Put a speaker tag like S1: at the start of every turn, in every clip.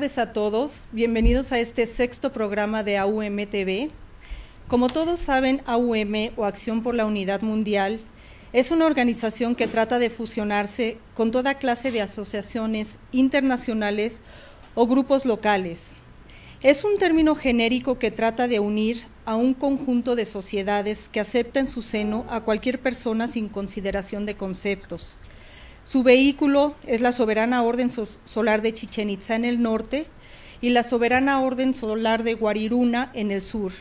S1: tardes a todos, bienvenidos a este sexto programa de AUM TV. Como todos saben, AUM o Acción por la Unidad Mundial es una organización que trata de fusionarse con toda clase de asociaciones internacionales o grupos locales. Es un término genérico que trata de unir a un conjunto de sociedades que acepta en su seno a cualquier persona sin consideración de conceptos. Su vehículo es la Soberana Orden Solar de Chichén Itzá en el norte y la Soberana Orden Solar de Guariruna en el sur,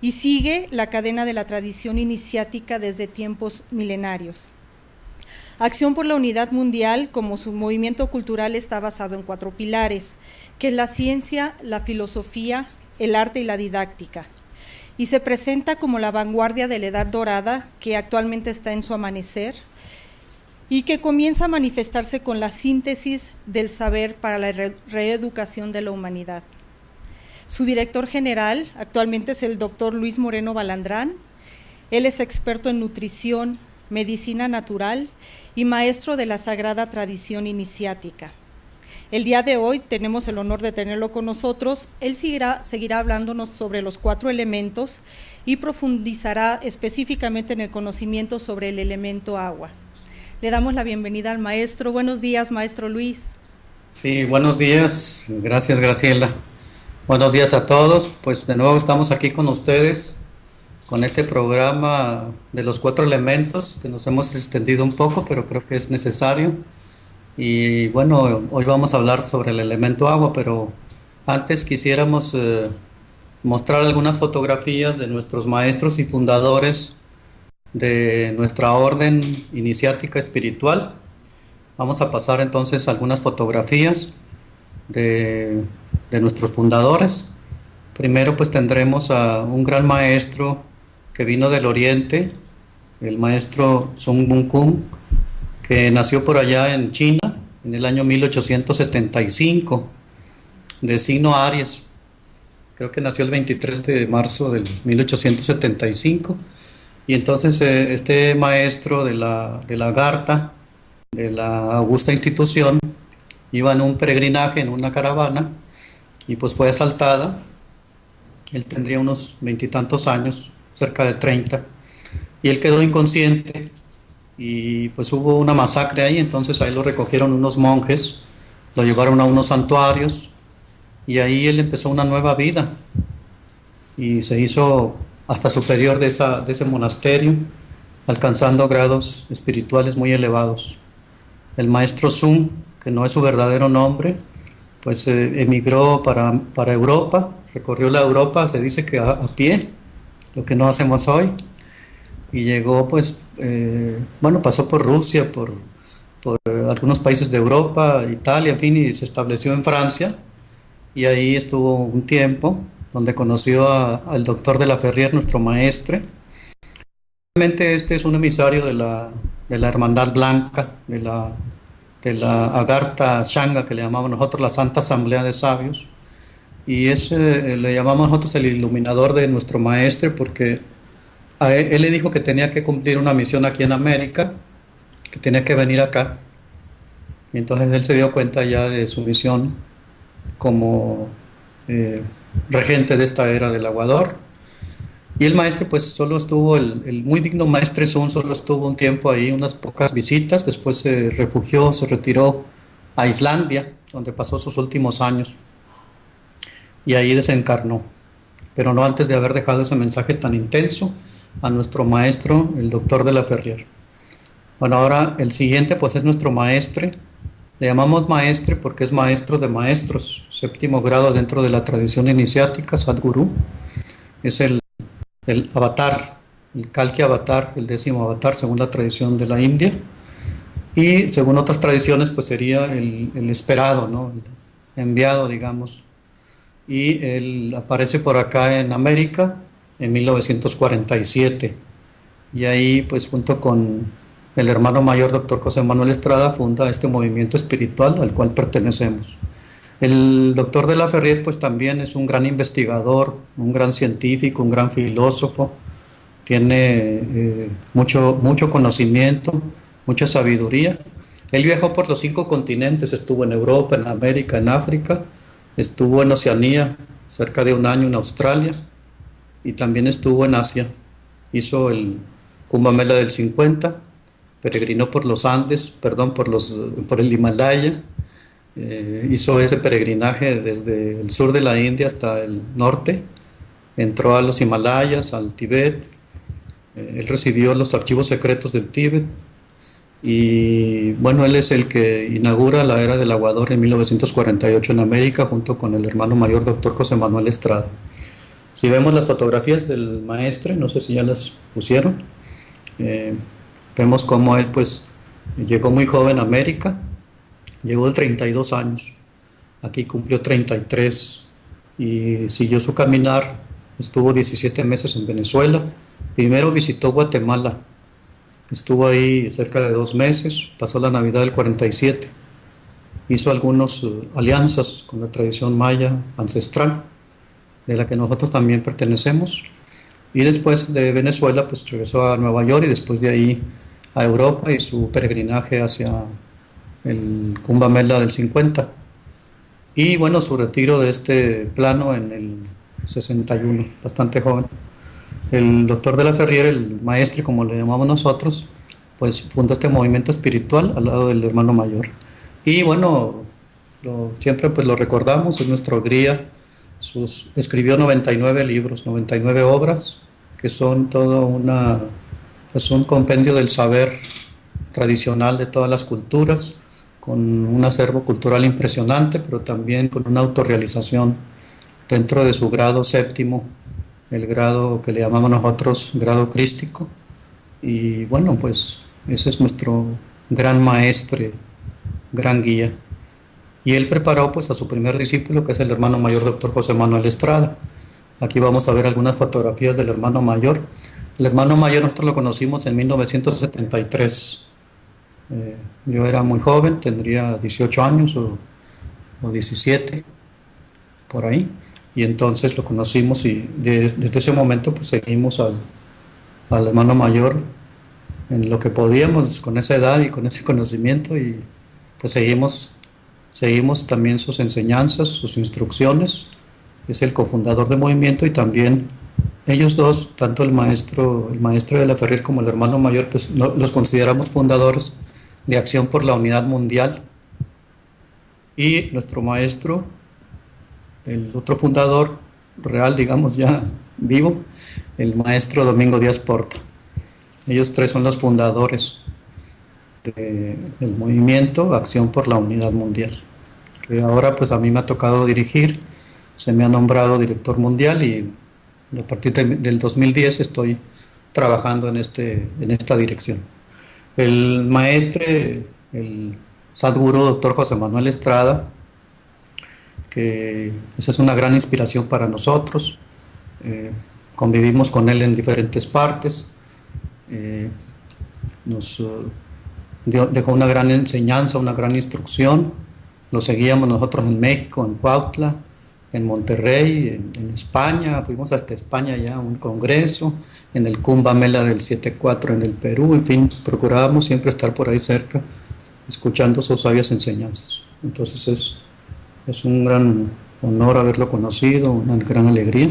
S1: y sigue la cadena de la tradición iniciática desde tiempos milenarios. Acción por la Unidad Mundial, como su movimiento cultural, está basado en 4 pilares, que es la ciencia, la filosofía, el arte y la didáctica, y se presenta como la vanguardia de la Edad Dorada, que actualmente está en su amanecer, y que comienza a manifestarse con la síntesis del saber para la reeducación de la humanidad. Su director general actualmente es el doctor Luis Moreno Balandrán. Él es experto en nutrición, medicina natural y maestro de la sagrada tradición iniciática. El día de hoy tenemos el honor de tenerlo con nosotros. Él seguirá hablándonos sobre los 4 elementos y profundizará específicamente en el conocimiento sobre el elemento agua. Le damos la bienvenida al maestro. Buenos días, maestro Luis.
S2: Sí, buenos días. Gracias, Graciela. Buenos días a todos. Pues de nuevo estamos aquí con ustedes con este programa de los 4 elementos, que nos hemos extendido un poco, pero creo que es necesario. Y bueno, hoy vamos a hablar sobre el elemento agua, pero antes quisiéramos mostrar algunas fotografías de nuestros maestros y fundadores de nuestra orden iniciática espiritual. Vamos a pasar entonces algunas fotografías de nuestros fundadores. Primero pues tendremos a un gran maestro que vino del oriente, el maestro Sun Wukong, que nació por allá en China en el año 1875, de signo Aries. Creo que nació el 23 de marzo del 1875. Y entonces este maestro de la Garta, de la augusta institución, iba en un peregrinaje, en una caravana, y pues fue asaltada. Él tendría unos 20 y tantos años, cerca de 30, y él quedó inconsciente, y pues hubo una masacre ahí. Entonces ahí lo recogieron unos monjes, lo llevaron a unos santuarios, y ahí él empezó una nueva vida, y se hizo hasta superior de ese monasterio, alcanzando grados espirituales muy elevados. El maestro Sun, que no es su verdadero nombre, pues emigró para Europa, recorrió la Europa, se dice que a pie, lo que no hacemos hoy, y llegó pues, pasó por Rusia, por algunos países de Europa, Italia, en fin, y se estableció en Francia, y ahí estuvo un tiempo, donde conoció al doctor de la Ferrier, nuestro maestre. Realmente este es un emisario de la Hermandad Blanca, de la Agartha Shanga, que le llamamos nosotros la Santa Asamblea de Sabios, y le llamamos nosotros el iluminador de nuestro maestre, porque él le dijo que tenía que cumplir una misión aquí en América, que tenía que venir acá, y entonces él se dio cuenta ya de su misión como regente de esta era del aguador. Y el maestro pues solo estuvo, el muy digno maestre Sun solo estuvo un tiempo ahí, unas pocas visitas. Después se refugió, se retiró a Islandia, donde pasó sus últimos años, y ahí desencarnó, pero no antes de haber dejado ese mensaje tan intenso a nuestro maestro, el doctor de la Ferrier. Bueno, ahora el siguiente pues es nuestro maestre. Le llamamos maestre porque es maestro de maestros, 7º grado dentro de la tradición iniciática, Sadhguru. Es el avatar, el Kalki avatar, el 10º avatar según la tradición de la India. Y según otras tradiciones pues sería el esperado, ¿no? El enviado, digamos. Y él aparece por acá en América en 1947. Y ahí pues junto con el hermano mayor, doctor José Manuel Estrada, funda este movimiento espiritual al cual pertenecemos. El doctor de la Ferrier pues también es un gran investigador, un gran científico, un gran filósofo, tiene mucho conocimiento, mucha sabiduría. Él viajó por los 5 continentes, estuvo en Europa, en América, en África, estuvo en Oceanía cerca de un año en Australia y también estuvo en Asia. Hizo el Kumbh Mela del 50, peregrinó por los Andes, perdón, por el Himalaya, hizo ese peregrinaje desde el sur de la India hasta el norte, entró a los Himalayas, al Tíbet, él recibió los archivos secretos del Tíbet y bueno, él es el que inaugura la era del aguador en 1948 en América junto con el hermano mayor doctor José Manuel Estrada. Si vemos las fotografías del maestre, no sé si ya las pusieron, eh, vemos cómo él pues llegó muy joven a América, llegó de 32 años, aquí cumplió 33 y siguió su caminar, estuvo 17 meses en Venezuela, primero visitó Guatemala, estuvo ahí cerca de 2 meses, pasó la Navidad del 47, hizo algunas alianzas con la tradición maya ancestral, de la que nosotros también pertenecemos, y después de Venezuela pues regresó a Nueva York y después de ahí a Europa y su peregrinaje hacia el Kumbh Mela del 50 y bueno, su retiro de este plano en el 61, bastante joven. El doctor de la Ferriera, el maestre como le llamamos nosotros, pues fundó este movimiento espiritual al lado del hermano mayor. Y bueno, siempre pues lo recordamos, es nuestro guía. Escribió 99 libros, 99 obras, que son todo pues un compendio del saber tradicional de todas las culturas, con un acervo cultural impresionante, pero también con una autorrealización dentro de su grado séptimo, el grado que le llamamos nosotros grado crístico. Y bueno, pues ese es nuestro gran maestre, gran guía. Y él preparó pues a su primer discípulo, que es el hermano mayor doctor José Manuel Estrada. Aquí vamos a ver algunas fotografías del hermano mayor. El hermano mayor nosotros lo conocimos en 1973. Yo era muy joven, tendría 18 años o 17, por ahí. Y entonces lo conocimos y desde ese momento pues seguimos al hermano mayor en lo que podíamos con esa edad y con ese conocimiento y pues seguimos también sus enseñanzas, sus instrucciones. Es el cofundador del movimiento y también ellos dos, tanto el maestro de la Ferrer como el hermano mayor, pues los consideramos fundadores de Acción por la Unidad Mundial. Y nuestro maestro, el otro fundador real, digamos ya vivo, el maestro Domingo Díaz Porta. Ellos tres son los fundadores del movimiento Acción por la Unidad Mundial, que ahora pues a mí me ha tocado dirigir, se me ha nombrado director mundial y a partir del 2010 estoy trabajando en esta dirección. El maestre, el Sadhguru doctor José Manuel Estrada, que esa es una gran inspiración para nosotros, convivimos con él en diferentes partes, nos dejó una gran enseñanza, una gran instrucción, lo seguíamos nosotros en México, en Cuautla, en Monterrey, en España, fuimos hasta España ya a un congreso, en el Kumbh Mela del 74 en el Perú, en fin, procurábamos siempre estar por ahí cerca, escuchando sus sabias enseñanzas. Entonces es un gran honor haberlo conocido, una gran alegría.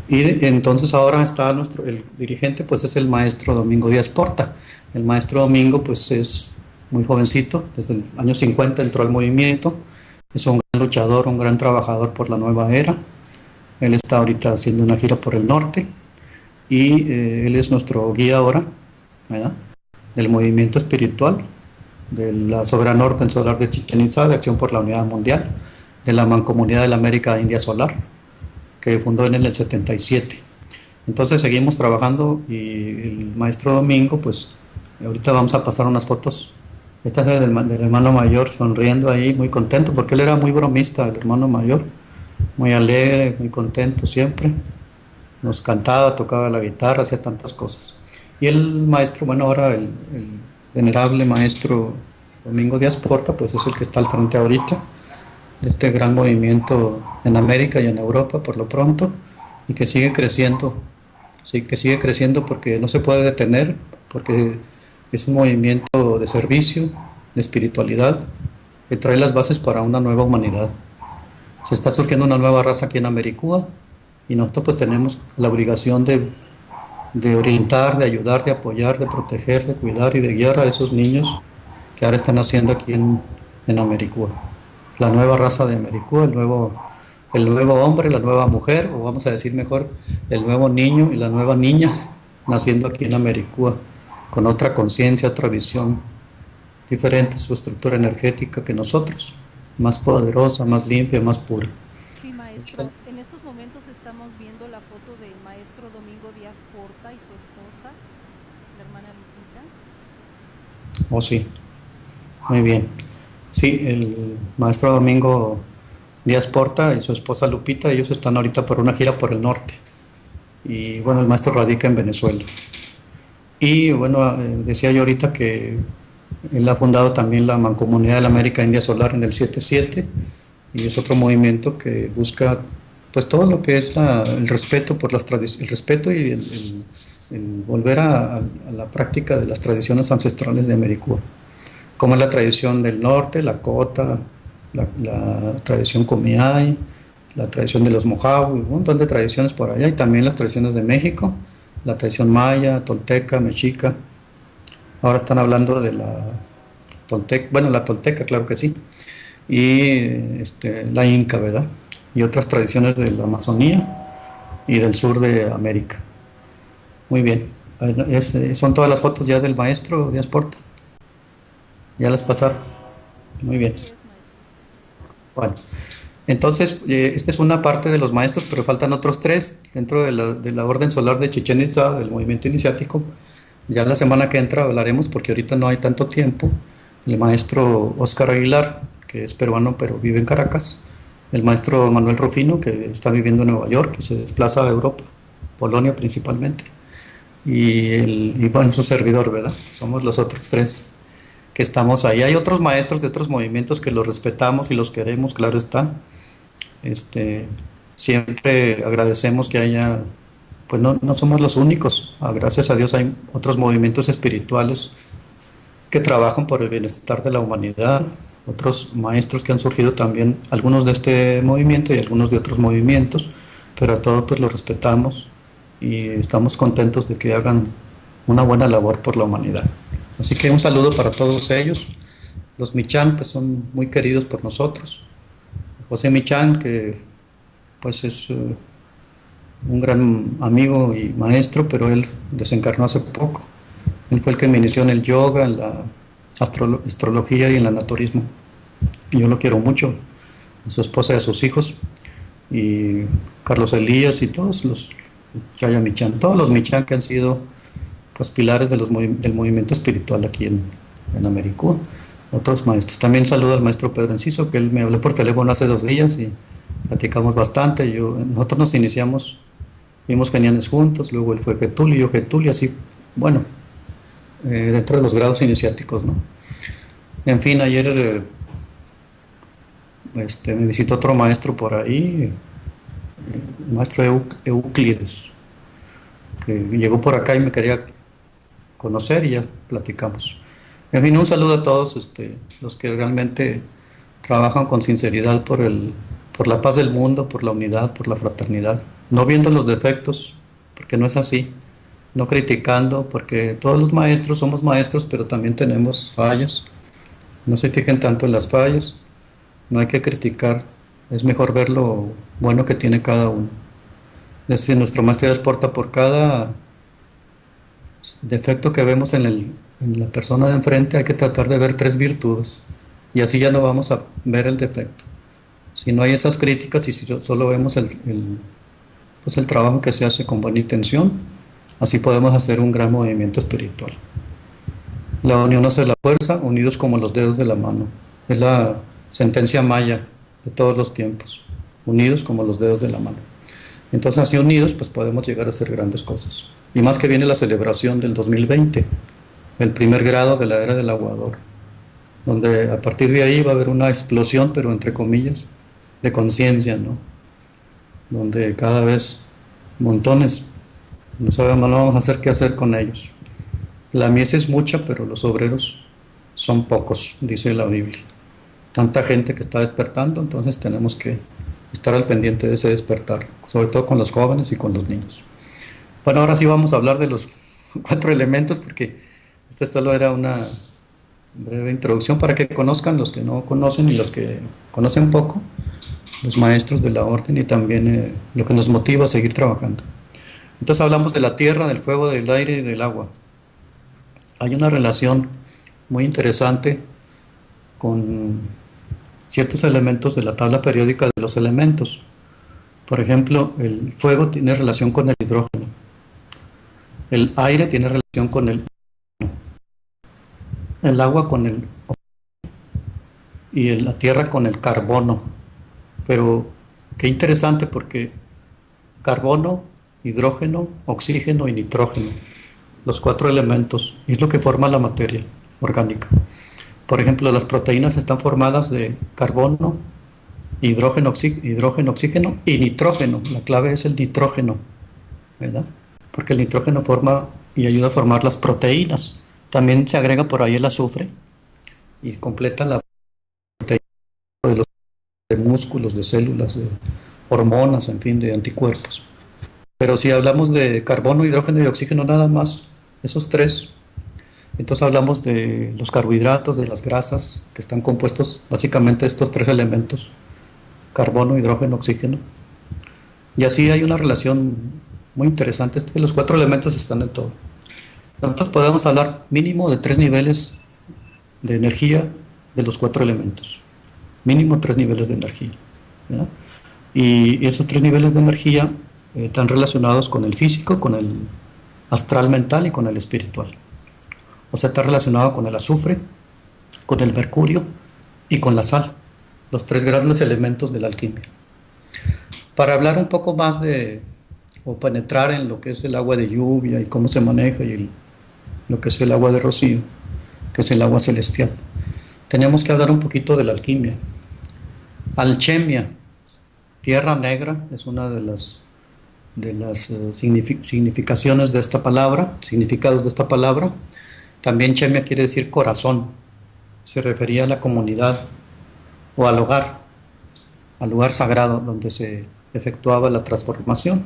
S2: Y entonces ahora está el dirigente, pues es el maestro Domingo Díaz Porta. El maestro Domingo pues es muy jovencito, desde el año 50 entró al movimiento, es un gran luchador, un gran trabajador por la nueva era. Él está ahorita haciendo una gira por el norte y él es nuestro guía ahora, ¿verdad?, del movimiento espiritual, de la Soberana Orden Solar de Chichén Itzá, de Acción por la Unidad Mundial, de la Mancomunidad de la América India Solar, que fundó en el 77. Entonces seguimos trabajando y el maestro Domingo, pues ahorita vamos a pasar unas fotos. Esta es del hermano mayor sonriendo ahí, muy contento, porque él era muy bromista, el hermano mayor, muy alegre, muy contento siempre. Nos cantaba, tocaba la guitarra, hacía tantas cosas. Y el maestro, bueno, ahora el venerable maestro Domingo Díaz Porta, pues es el que está al frente ahorita de este gran movimiento en América y en Europa por lo pronto, y que sigue creciendo, sí, que sigue creciendo porque no se puede detener, porque es un movimiento de servicio, de espiritualidad, que trae las bases para una nueva humanidad. Se está surgiendo una nueva raza aquí en Americúa y nosotros pues tenemos la obligación de orientar, de ayudar, de apoyar, de proteger, de cuidar y de guiar a esos niños que ahora están naciendo aquí en Americúa. La nueva raza de Americúa, el nuevo hombre, la nueva mujer, o vamos a decir mejor, el nuevo niño y la nueva niña naciendo aquí en Americúa, con otra conciencia, otra visión diferente, su estructura energética que nosotros, más poderosa, más limpia, más pura.
S1: Sí, maestro. En estos momentos estamos viendo la foto del maestro Domingo Díaz Porta y su esposa, la hermana Lupita.
S2: Oh, sí, muy bien. Sí, el maestro Domingo Díaz Porta y su esposa Lupita, ellos están ahorita por una gira por el norte. Y bueno, el maestro radica en Venezuela. Y bueno, decía yo ahorita que él ha fundado también la Mancomunidad de la América India Solar en el 77, y es otro movimiento que busca pues todo lo que es el respeto por las tradiciones, el respeto y el volver a la práctica de las tradiciones ancestrales de Americúa, como es la tradición del norte, la Cota, la tradición Comiay, la tradición de los Mojave, un montón de tradiciones por allá, y también las tradiciones de México, la tradición maya, tolteca, mexica. Ahora están hablando de la tolteca, bueno, la tolteca, claro que sí, y la inca, ¿verdad? Y otras tradiciones de la Amazonía y del sur de América. Muy bien. Son todas las fotos ya del maestro Díaz Porta. Ya las pasaron. Muy bien.
S1: Así es, maestro.
S2: Bueno, entonces, esta es una parte de los maestros, pero faltan otros tres dentro de la Orden Solar de Chichén Itzá, del movimiento iniciático. Ya la semana que entra hablaremos, porque ahorita no hay tanto tiempo. El maestro Óscar Aguilar, que es peruano pero vive en Caracas. El maestro Manuel Rufino, que está viviendo en Nueva York, que se desplaza a Europa, Polonia principalmente. Y bueno, su servidor, ¿verdad? Somos los otros tres que estamos ahí. Hay otros maestros de otros movimientos que los respetamos y los queremos, claro está. Siempre agradecemos que haya, pues no somos los únicos. Gracias a Dios hay otros movimientos espirituales que trabajan por el bienestar de la humanidad, otros maestros que han surgido también, algunos de este movimiento y algunos de otros movimientos, pero a todos pues los respetamos y estamos contentos de que hagan una buena labor por la humanidad. Así que un saludo para todos ellos. Los Michan pues son muy queridos por nosotros. José Michan, que pues es un gran amigo y maestro, pero él desencarnó hace poco. Él fue el que me inició en el yoga, en la astrología y en el naturismo. Yo lo quiero mucho, a su esposa y a sus hijos, y Carlos Elías y todos los Yaya Michan, todos los Michan que han sido pues pilares del movimiento espiritual aquí en Americúa. Otros maestros. También saludo al maestro Pedro Enciso, que él me habló por teléfono hace 2 días y platicamos bastante. Nosotros nos iniciamos, vimos geniales juntos, luego él fue Getulio y yo Getulio, así, bueno, dentro de los grados iniciáticos, ¿no? En fin, ayer me visitó otro maestro por ahí, el maestro Euclides, que llegó por acá y me quería conocer y ya platicamos. En fin, un saludo a todos los que realmente trabajan con sinceridad por la paz del mundo, por la unidad, por la fraternidad, no viendo los defectos, porque no es así, no criticando, porque todos los maestros somos maestros, pero también tenemos fallas. No se fijen tanto en las fallas, no hay que criticar, es mejor ver lo bueno que tiene cada uno. Es decir, nuestro maestro exporta por cada defecto que vemos en la persona de enfrente, hay que tratar de ver 3 virtudes, y así ya no vamos a ver el defecto. Si no hay esas críticas y si solo vemos pues el trabajo que se hace con buena intención, así podemos hacer un gran movimiento espiritual. La unión hace la fuerza, unidos como los dedos de la mano. Es la sentencia maya de todos los tiempos. Unidos como los dedos de la mano. Entonces, así unidos, pues podemos llegar a hacer grandes cosas. Y más que viene la celebración del 2020, el primer grado de la era del aguador, donde a partir de ahí va a haber una explosión, pero entre comillas, de conciencia, ¿no? Donde cada vez montones, no sabemos, no vamos a hacer qué hacer con ellos. La mies es mucha, pero los obreros son pocos, dice la Biblia. Tanta gente que está despertando, entonces tenemos que estar al pendiente de ese despertar, sobre todo con los jóvenes y con los niños. Bueno, ahora sí vamos a hablar de los cuatro elementos, porque esta solo era una breve introducción para que conozcan los que no conocen y los que conocen poco, los maestros de la orden, y también lo que nos motiva a seguir trabajando. Entonces hablamos de la tierra, del fuego, del aire y del agua. Hay una relación muy interesante con ciertos elementos de la tabla periódica de los elementos. Por ejemplo, el fuego tiene relación con el hidrógeno, el aire tiene relación con el agua con el y la tierra con el carbono. Pero qué interesante, porque carbono, hidrógeno, oxígeno y nitrógeno, los cuatro elementos, es lo que forma la materia orgánica. Por ejemplo, las proteínas están formadas de carbono, hidrógeno, oxígeno y nitrógeno. La clave es el nitrógeno, ¿verdad? Porque el nitrógeno forma y ayuda a formar las proteínas. También se agrega por ahí el azufre y completa la proteína de músculos, de células, de hormonas, en fin, de anticuerpos. Pero si hablamos de carbono, hidrógeno y oxígeno nada más, esos tres, entonces hablamos de los carbohidratos, de las grasas, que están compuestos básicamente de estos tres elementos: carbono, hidrógeno, oxígeno. Y así hay una relación muy interesante, es que los cuatro elementos están en todo. Nosotros podemos hablar mínimo de 3 niveles de energía de los cuatro elementos. Mínimo 3 niveles de energía, ¿verdad? Y esos 3 niveles de energía están relacionados con el físico, con el astral mental y con el espiritual. O sea, está relacionado con el azufre, con el mercurio y con la sal, los 3 grandes elementos de la alquimia. Para hablar un poco más o penetrar en lo que es el agua de lluvia y cómo se maneja, y lo que es el agua de rocío, que es el agua celestial, tenemos que hablar un poquito de la alquimia. Alchemia, tierra negra, es una de las significaciones de esta palabra, significados de esta palabra. También chemia quiere decir corazón, se refería a la comunidad o al lugar sagrado donde se efectuaba la transformación.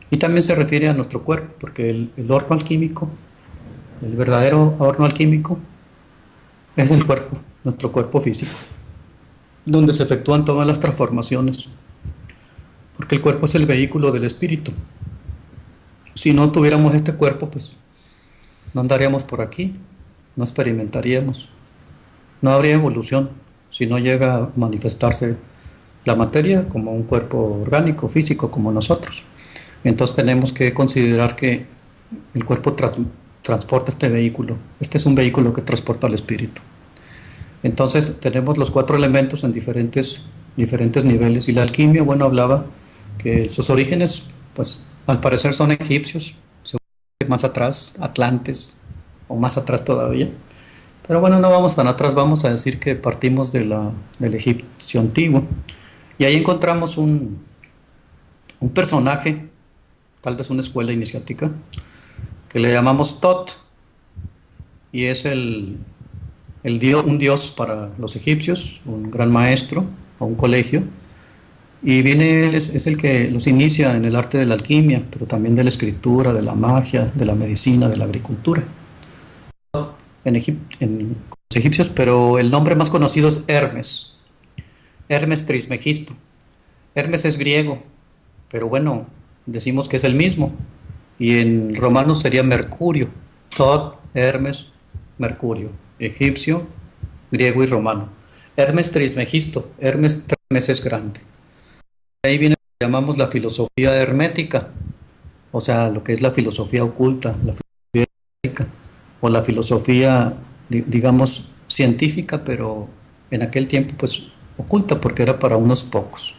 S2: Y también se refiere a nuestro cuerpo, porque el horno alquímico, el verdadero horno alquímico, es el cuerpo, nuestro cuerpo físico, donde se efectúan todas las transformaciones, porque el cuerpo es el vehículo del espíritu. Si no tuviéramos este cuerpo, pues no andaríamos por aquí, no experimentaríamos, no habría evolución si no llega a manifestarse la materia como un cuerpo orgánico, físico, como nosotros. Entonces tenemos que considerar que el cuerpo transporta este vehículo. Este es un vehículo que transporta al espíritu. Entonces tenemos los 4 elementos en diferentes niveles. Y la alquimia, bueno, hablaba que sus orígenes, pues al parecer son egipcios, más atrás, Atlantes, o más atrás todavía. Pero bueno, no vamos tan atrás, vamos a decir que partimos del egipcio antiguo. Y ahí encontramos un personaje, tal vez una escuela iniciática, que le llamamos Tot, y es un dios para los egipcios, un gran maestro o un colegio, y es el que los inicia en el arte de la alquimia, pero también de la escritura, de la magia, de la medicina, de la agricultura. En los egipcios, pero el nombre más conocido es Hermes, Hermes Trismegisto. Hermes es griego, pero bueno, decimos que es el mismo, y en romano sería Mercurio. Tot, Hermes, Mercurio, egipcio, griego y romano. Hermes Trismegisto, Hermes 3 meses grande. Ahí viene lo que llamamos la filosofía hermética, o sea, lo que es la filosofía oculta, la filosofía hermética, o la filosofía, digamos, científica, pero en aquel tiempo pues oculta, porque era para unos pocos.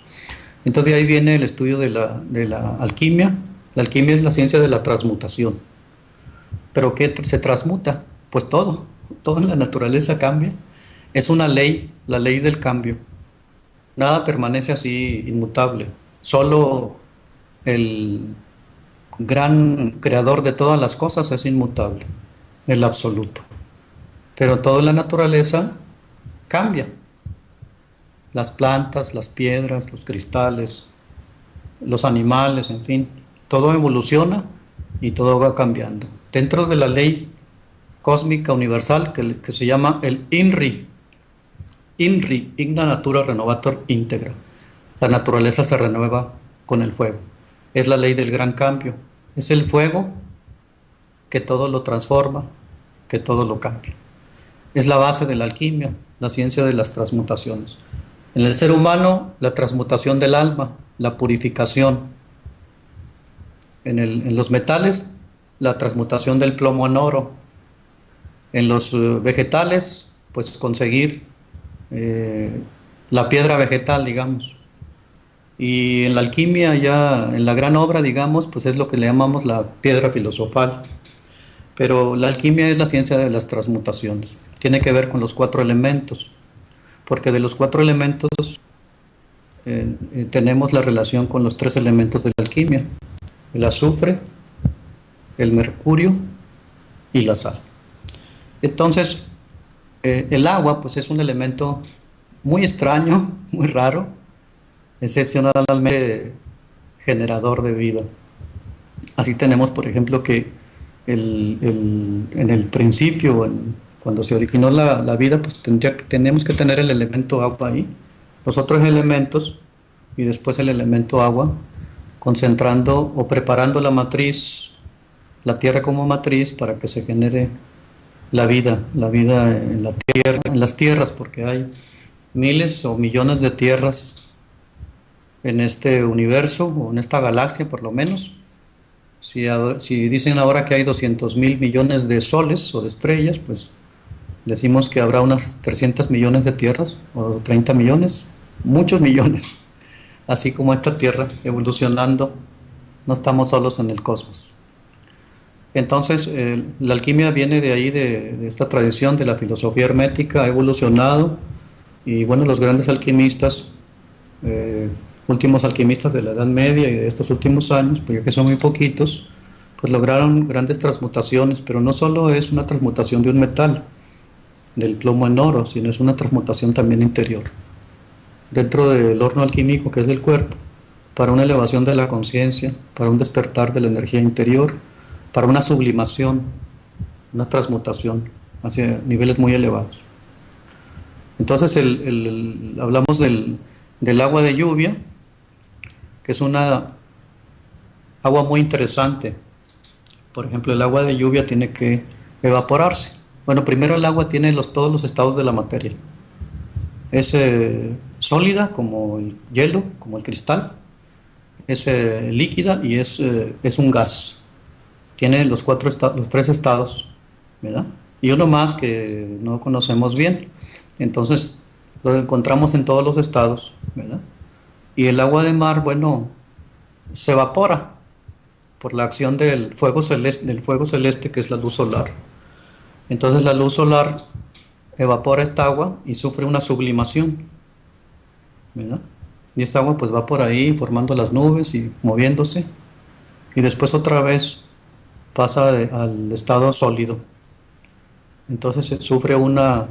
S2: Entonces de ahí viene el estudio de la alquimia. La alquimia es la ciencia de la transmutación. ¿Pero qué se transmuta? Pues todo en la naturaleza cambia. Es una ley, la ley del cambio. Nada permanece así inmutable. Solo el gran creador de todas las cosas es inmutable, el absoluto. Pero toda la naturaleza cambia. las plantas, las piedras, los cristales, los animales, en fin, todo evoluciona y todo va cambiando. Dentro de la ley cósmica universal que se llama el INRI, Igna Natura Renovator Integra. La naturaleza se renueva con el fuego. Es la ley del gran cambio. Es el fuego que todo lo transforma, que todo lo cambia. Es la base de la alquimia, la ciencia de las transmutaciones. En el ser humano, la transmutación del alma, la purificación. En los metales, la transmutación del plomo en oro. En los vegetales, pues conseguir la piedra vegetal, digamos. Y en la alquimia, ya en la gran obra, digamos, pues es lo que le llamamos la piedra filosofal. Pero la alquimia es la ciencia de las transmutaciones. Tiene que ver con los 4 elementos, porque de los 4 elementos tenemos la relación con los 3 elementos de la alquimia: el azufre, el mercurio y la sal. Entonces, el agua pues es un elemento muy extraño, muy raro, excepcionalmente generador de vida. Así tenemos, por ejemplo, que en el principio, cuando se originó la vida, pues tenemos que tener el elemento agua ahí, los otros elementos y después el elemento agua, concentrando o preparando la matriz, la tierra como matriz para que se genere la vida en la tierra, en las tierras, porque hay miles o millones de tierras en este universo o en esta galaxia por lo menos. Si dicen ahora que hay 200.000 millones de soles o de estrellas, pues decimos que habrá unas 300 millones de tierras o 30 millones, muchos millones, así como esta Tierra evolucionando. No estamos solos en el cosmos. Entonces, la alquimia viene de ahí, de esta tradición de la filosofía hermética, ha evolucionado, y bueno, los grandes alquimistas, últimos alquimistas de la Edad Media y de estos últimos años, pues ya que son muy poquitos, pues lograron grandes transmutaciones, pero no solo es una transmutación de un metal, del plomo en oro, sino es una transmutación también interior, dentro del horno alquímico que es el cuerpo, para una elevación de la conciencia, para un despertar de la energía interior, para una sublimación, una transmutación hacia niveles muy elevados. Entonces hablamos del agua de lluvia, que es una agua muy interesante. Por ejemplo, el agua de lluvia tiene que evaporarse. Bueno, primero el agua tiene todos los estados de la materia. Es sólida como el hielo, como el cristal. Es líquida y es un gas. Tiene los 3 estados, ¿verdad? Y uno más que no conocemos bien. Entonces lo encontramos en todos los estados, ¿verdad? Y el agua de mar, bueno, se evapora por la acción del fuego celeste, que es la luz solar. Entonces la luz solar evapora esta agua y sufre una sublimación, ¿verdad? Y esta agua pues va por ahí formando las nubes y moviéndose, y después otra vez pasa al estado sólido. Entonces se sufre una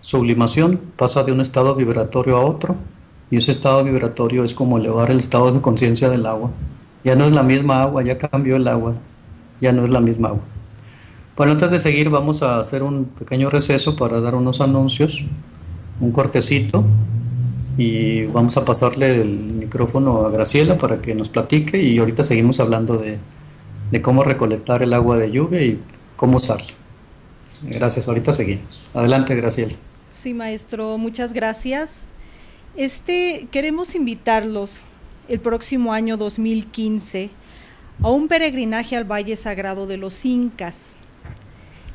S2: sublimación, pasa de un estado vibratorio a otro, y ese estado vibratorio es como elevar el estado de conciencia del agua. Ya no es la misma agua, ya cambió el agua, ya no es la misma agua. Bueno, antes de seguir vamos a hacer un pequeño receso para dar unos anuncios, un cortecito, y vamos a pasarle el micrófono a Graciela para que nos platique, y ahorita seguimos hablando de cómo recolectar el agua de lluvia y cómo usarla. Gracias, ahorita seguimos. Adelante, Graciela.
S1: Sí, maestro, muchas gracias. Queremos invitarlos el próximo año 2015 a un peregrinaje al Valle Sagrado de los Incas.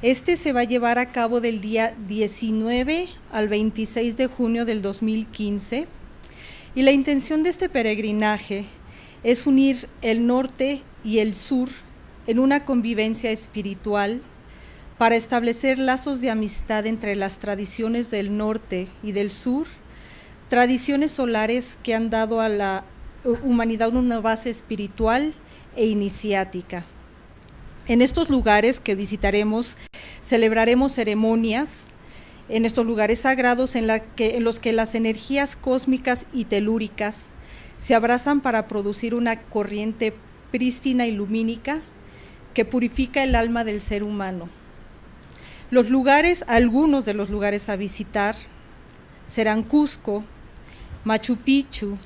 S1: Se va a llevar a cabo del día 19 al 26 de junio del 2015, y la intención de este peregrinaje es unir el norte y el sur en una convivencia espiritual para establecer lazos de amistad entre las tradiciones del norte y del sur, tradiciones solares que han dado a la humanidad una base espiritual e iniciática. En estos lugares que visitaremos, celebraremos ceremonias en estos lugares sagrados en los que las energías cósmicas y telúricas se abrazan para producir una corriente prístina y lumínica que purifica el alma del ser humano. Algunos de los lugares a visitar serán Cusco, Machu Picchu,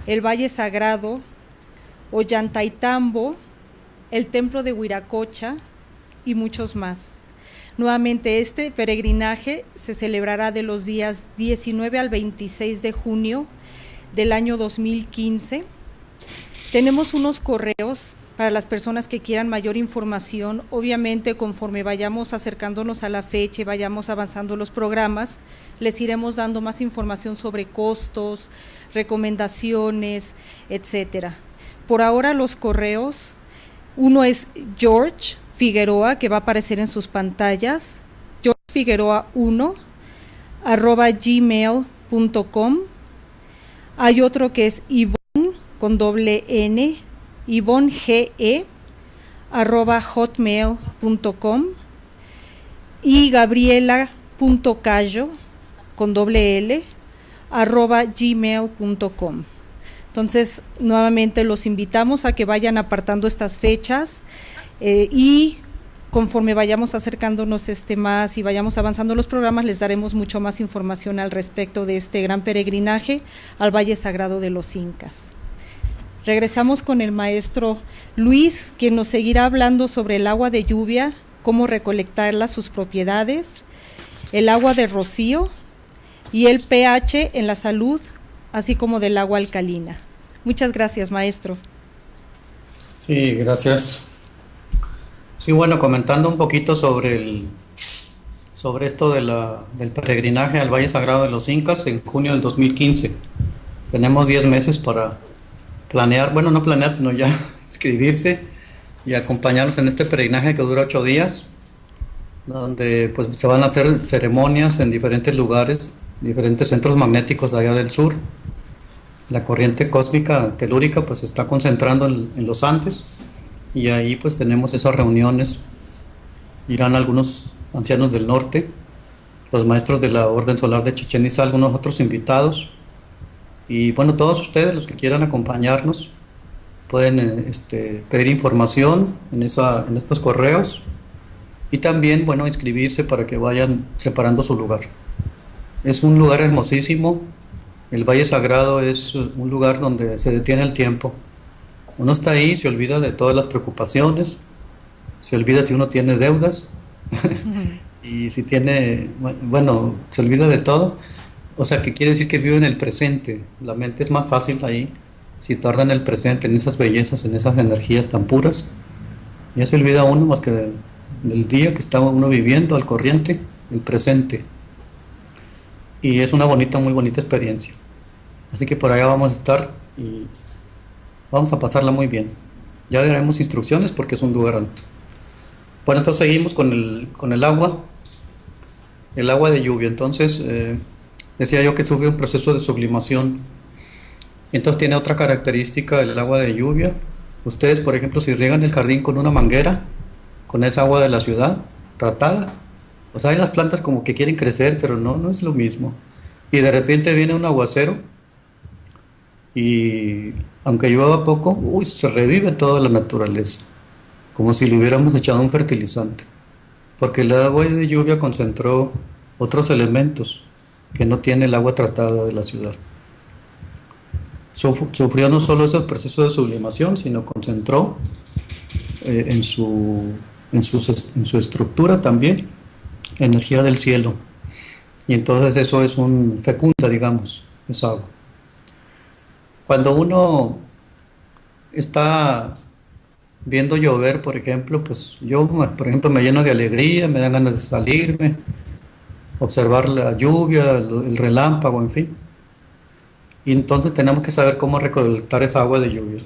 S1: el Valle Sagrado, Ollantaytambo, el Templo de Huiracocha y muchos más. Nuevamente, este peregrinaje se celebrará de los días 19 al 26 de junio del año 2015. Tenemos unos correos para las personas que quieran mayor información. Obviamente, conforme vayamos acercándonos a la fecha y vayamos avanzando los programas, les iremos dando más información sobre costos, recomendaciones, etcétera. Por ahora los correos, uno es George Figueroa, que va a aparecer en sus pantallas, georgefigueroa1@gmail.com. Hay otro que es Ivonne con doble N, ivonnege@hotmail.com, y gabriela.cayo con doble L @gmail.com. Entonces, nuevamente los invitamos a que vayan apartando estas fechas y conforme vayamos acercándonos más y vayamos avanzando los programas, les daremos mucho más información al respecto de este gran peregrinaje al Valle Sagrado de los Incas. Regresamos con el maestro Luis, quien nos seguirá hablando sobre el agua de lluvia, cómo recolectarla, sus propiedades, el agua de rocío y el pH en la salud, así como del agua alcalina. Muchas gracias, maestro.
S2: Sí, gracias. Sí, bueno, comentando un poquito sobre esto del peregrinaje al Valle Sagrado de los Incas en junio del 2015. Tenemos 10 meses para planear, bueno, no planear, sino ya inscribirse y acompañarnos en este peregrinaje que dura 8 días, donde pues se van a hacer ceremonias en diferentes lugares, diferentes centros magnéticos de allá del sur. La corriente cósmica telúrica pues se está concentrando en los Andes, y ahí pues tenemos esas reuniones. Irán algunos ancianos del norte, los maestros de la Orden Solar de Chichén Itzá, algunos otros invitados, y bueno, todos ustedes los que quieran acompañarnos pueden pedir información en estos correos, y también, bueno, inscribirse para que vayan separando su lugar. Es un lugar hermosísimo. El Valle Sagrado es un lugar donde se detiene el tiempo. Uno está ahí, se olvida de todas las preocupaciones, se olvida si uno tiene deudas y si tiene, bueno, se olvida de todo. O sea, que quiere decir que vive en el presente. La mente es más fácil ahí, si tarda en el presente, en esas bellezas, en esas energías tan puras. Ya se olvida uno más que del día que está uno viviendo, al corriente, el presente. Y es una muy bonita experiencia. Así que por allá vamos a estar y vamos a pasarla muy bien. Ya daremos instrucciones porque es un lugar alto. Bueno, entonces seguimos con el agua de lluvia. Entonces, decía yo que sufre un proceso de sublimación. Entonces tiene otra característica el agua de lluvia. Ustedes, por ejemplo, si riegan el jardín con una manguera, con esa agua de la ciudad tratada, o sea, hay las plantas como que quieren crecer, pero no es lo mismo. Y de repente viene un aguacero y aunque llueva poco, se revive toda la naturaleza, como si le hubiéramos echado un fertilizante, porque el agua de lluvia concentró otros elementos que no tiene el agua tratada de la ciudad. Sufrió no solo ese proceso de sublimación, sino concentró en su estructura también energía del cielo, y entonces eso es fecunda, digamos, esa agua. Cuando uno está viendo llover, por ejemplo, pues yo, por ejemplo, me lleno de alegría, me dan ganas de salirme, observar la lluvia, el relámpago, en fin. Y entonces tenemos que saber cómo recolectar esa agua de lluvia.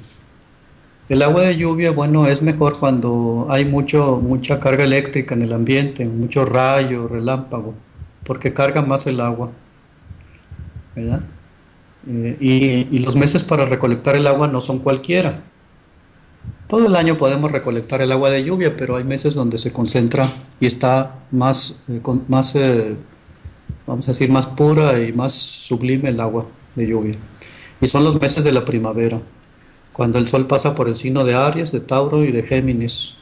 S2: El agua de lluvia, bueno, es mejor cuando hay mucha carga eléctrica en el ambiente, mucho rayo, relámpago, porque carga más el agua, ¿verdad? Y los meses para recolectar el agua no son cualquiera. Todo el año podemos recolectar el agua de lluvia, pero hay meses donde se concentra y está más vamos a decir, más pura y más sublime el agua de lluvia. Y son los meses de la primavera, cuando el sol pasa por el signo de Aries, de Tauro y de Géminis.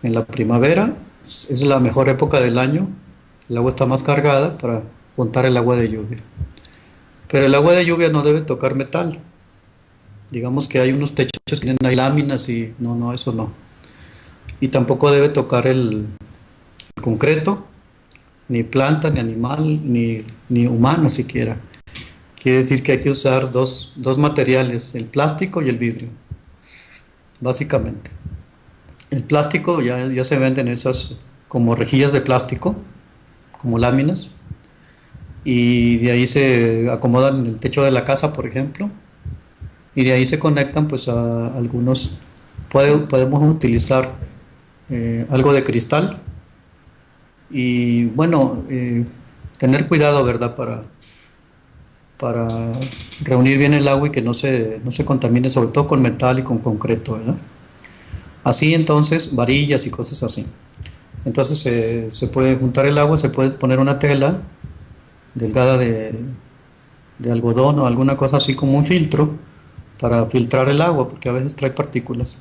S2: En la primavera es la mejor época del año, el agua está más cargada para juntar el agua de lluvia. Pero el agua de lluvia no debe tocar metal. Digamos que hay unos techos que tienen ahí láminas y no, no, eso no. Y tampoco debe tocar el concreto, ni planta, ni animal, ni humano siquiera. Quiere decir que hay que usar dos materiales, el plástico y el vidrio, básicamente. El plástico ya se venden esas como rejillas de plástico, como láminas, y de ahí se acomodan en el techo de la casa, por ejemplo, y de ahí se conectan pues a algunos, podemos utilizar algo de cristal y bueno, tener cuidado, ¿verdad? Para reunir bien el agua y que no se contamine, sobre todo con metal y con concreto, ¿verdad? Así entonces, varillas y cosas así. Entonces se puede juntar el agua, se puede poner una tela delgada de algodón o alguna cosa así como un filtro para filtrar el agua, porque a veces trae partículas.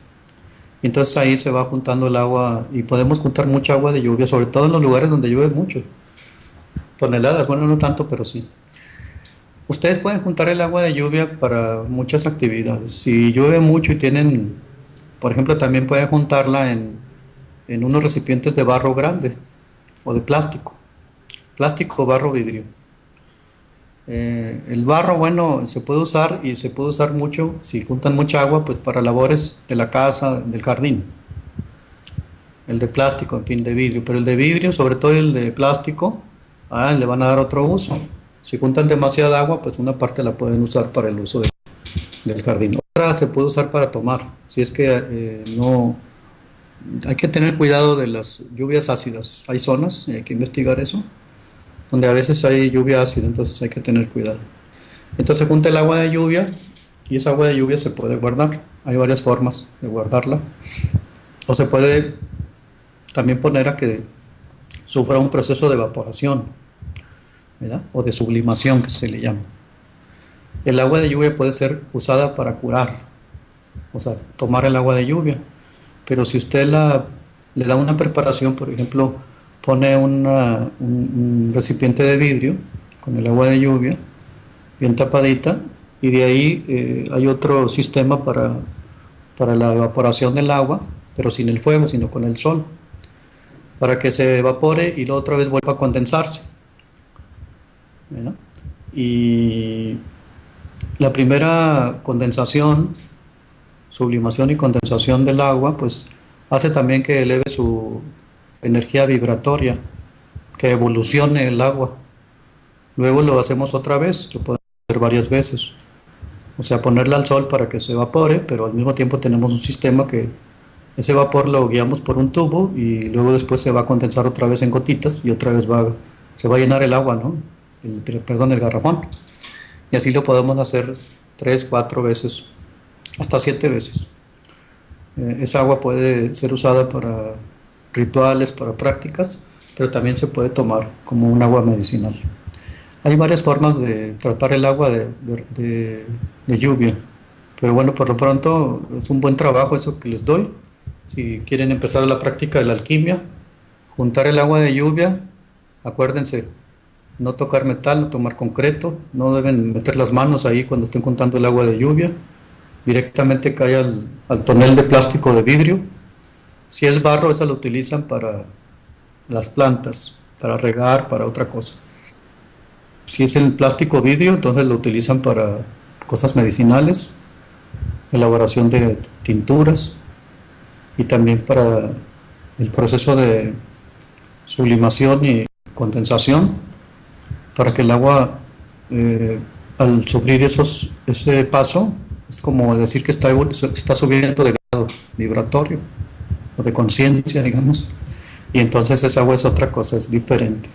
S2: Entonces ahí se va juntando el agua y podemos juntar mucha agua de lluvia, sobre todo en los lugares donde llueve mucho. Toneladas, bueno, no tanto, pero sí. Ustedes pueden juntar el agua de lluvia para muchas actividades. Si llueve mucho y tienen, por ejemplo, también pueden juntarla en unos recipientes de barro grande o de plástico, barro, vidrio. El barro, bueno, se puede usar y se puede usar mucho si juntan mucha agua, pues para labores de la casa, del jardín. El de plástico, en fin, de vidrio, pero el de vidrio, sobre todo el de plástico, le van a dar otro uso. Si juntan demasiada agua, pues una parte la pueden usar para el uso del jardín. Otra se puede usar para tomar, si es que no... Hay que tener cuidado de las lluvias ácidas. Hay zonas, y hay que investigar eso, donde a veces hay lluvia ácida, entonces hay que tener cuidado. Entonces se junta el agua de lluvia y esa agua de lluvia se puede guardar. Hay varias formas de guardarla. O se puede también poner a que sufra un proceso de evaporación, ¿verdad? O de sublimación, que se le llama. El agua de lluvia puede ser usada para curar, o sea, tomar el agua de lluvia. Pero si usted le da una preparación, por ejemplo, pone un recipiente de vidrio con el agua de lluvia, bien tapadita, y de ahí hay otro sistema para la evaporación del agua, pero sin el fuego, sino con el sol, para que se evapore y luego otra vez vuelva a condensarse, ¿verdad? Y la primera condensación, sublimación y condensación del agua, pues hace también que eleve su energía vibratoria, que evolucione el agua. Luego lo hacemos otra vez, lo podemos hacer varias veces. O sea, ponerla al sol para que se evapore, pero al mismo tiempo tenemos un sistema que ese vapor lo guiamos por un tubo y luego después se va a condensar otra vez en gotitas y otra vez se va a llenar el agua, ¿no? El garrafón. Y así lo podemos hacer 3, 4 veces, hasta 7 veces. Esa agua puede ser usada para rituales, para prácticas, pero también se puede tomar como un agua medicinal. Hay varias formas de tratar el agua de lluvia, pero bueno, por lo pronto es un buen trabajo eso que les doy. Si quieren empezar la práctica de la alquimia, juntar el agua de lluvia, acuérdense, no tocar metal, no tomar concreto, no deben meter las manos ahí cuando estén juntando el agua de lluvia, directamente cae al tonel de plástico de vidrio. Si es barro, esa lo utilizan para las plantas, para regar, para otra cosa. Si es el plástico vidrio, entonces lo utilizan para cosas medicinales, elaboración de tinturas y también para el proceso de sublimación y condensación, para que el agua, al sufrir ese paso, es como decir que está subiendo de grado vibratorio o de conciencia, digamos, y entonces esa agua es otra cosa, es diferente.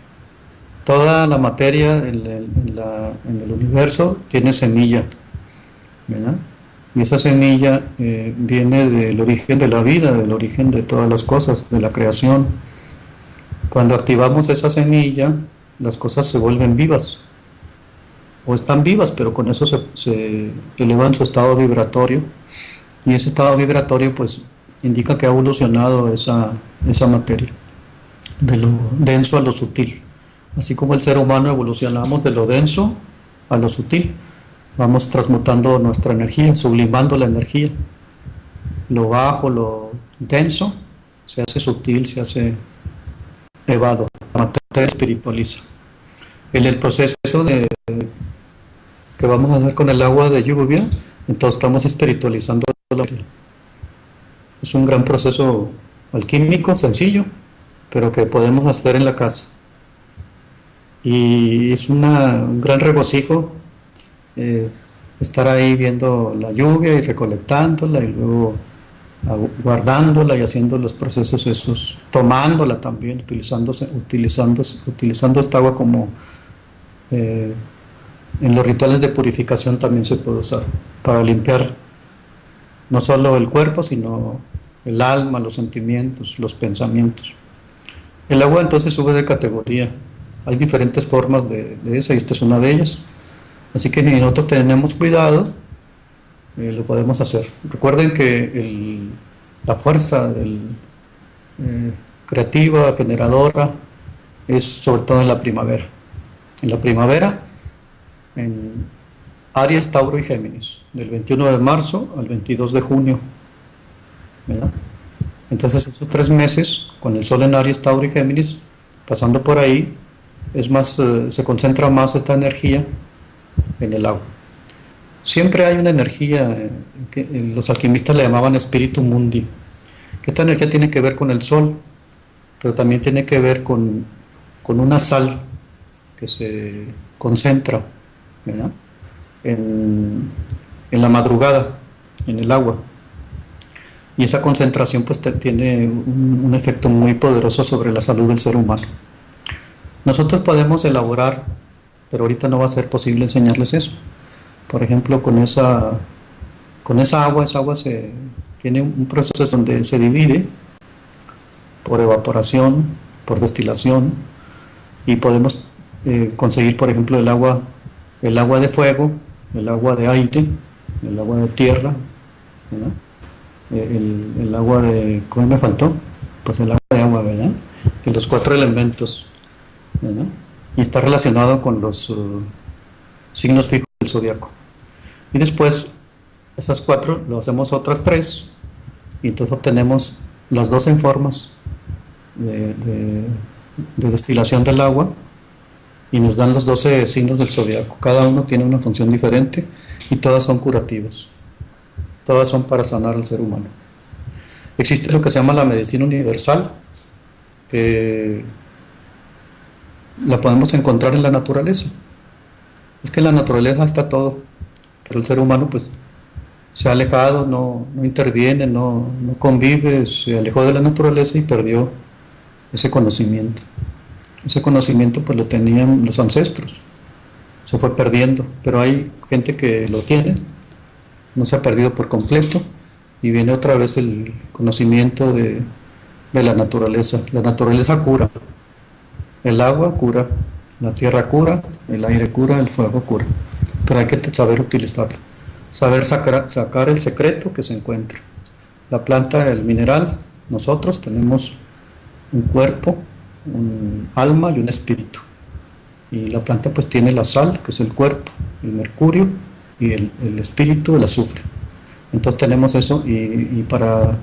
S2: Toda la materia en el universo tiene semilla, ¿verdad? Y esa semilla viene del origen de la vida, del origen de todas las cosas, de la creación. Cuando activamos esa semilla, las cosas se vuelven vivas, o están vivas, pero con eso se elevan su estado vibratorio, y ese estado vibratorio pues indica que ha evolucionado esa materia, de lo denso a lo sutil. Así como el ser humano evolucionamos de lo denso a lo sutil, vamos transmutando nuestra energía, sublimando la energía. Lo bajo, lo denso, se hace sutil, se hace elevado, la materia espiritualiza. En el proceso que vamos a hacer con el agua de lluvia, entonces estamos espiritualizando la materia. Es un gran proceso alquímico, sencillo, pero que podemos hacer en la casa. Y es un gran regocijo estar ahí viendo la lluvia y recolectándola y luego guardándola y haciendo los procesos esos, tomándola también, utilizando esta agua como en los rituales de purificación también se puede usar para limpiar no solo el cuerpo, sino el alma, los sentimientos, los pensamientos. El agua entonces sube de categoría. Hay diferentes formas de esa, y esta es una de ellas. Así que si nosotros tenemos cuidado, lo podemos hacer. Recuerden que la fuerza creativa, generadora, es sobre todo en la primavera. En la primavera, en Aries, Tauro y Géminis, del 21 de marzo al 22 de junio, ¿verdad? Entonces esos 3 meses, con el Sol en Aries, Tauro y Géminis, pasando por ahí, es más, se concentra más esta energía en el agua. Siempre hay una energía que los alquimistas le llamaban espíritu mundi, que esta energía tiene que ver con el Sol, pero también tiene que ver con una sal que se concentra, ¿verdad?, en la madrugada, en el agua. Y esa concentración pues tiene un efecto muy poderoso sobre la salud del ser humano. Nosotros podemos elaborar, pero ahorita no va a ser posible enseñarles eso. Por ejemplo, con esa agua tiene un proceso donde se divide por evaporación, por destilación, y podemos conseguir, por ejemplo, el agua de fuego, el agua de aire, el agua de tierra, ¿verdad?, el agua de... ¿Cómo me faltó? Pues el agua de agua, ¿verdad?, de los 4 elementos, ¿verdad?, y está relacionado con los signos fijos del zodiaco. Y después, esas 4, lo hacemos otras 3, y entonces obtenemos las 12 formas de destilación del agua, y nos dan los 12 signos del zodiaco. Cada uno tiene una función diferente, y todas son curativas. Todas son para sanar al ser humano. Existe lo que se llama la medicina universal, que la podemos encontrar en la naturaleza. Es que en la naturaleza está todo, pero el ser humano pues se ha alejado, no interviene, no convive, se alejó de la naturaleza y perdió ese conocimiento. Ese conocimiento pues lo tenían los ancestros, se fue perdiendo, pero hay gente que lo tiene, no se ha perdido por completo, y viene otra vez el conocimiento de la naturaleza. La naturaleza cura, el agua cura, la tierra cura, el aire cura, el fuego cura, pero hay que saber utilizarlo, saber sacar el secreto que se encuentra. La planta, el mineral, nosotros tenemos un cuerpo, un alma y un espíritu, y la planta pues tiene la sal, que es el cuerpo, el mercurio, y el espíritu, el azufre. Entonces tenemos eso, y para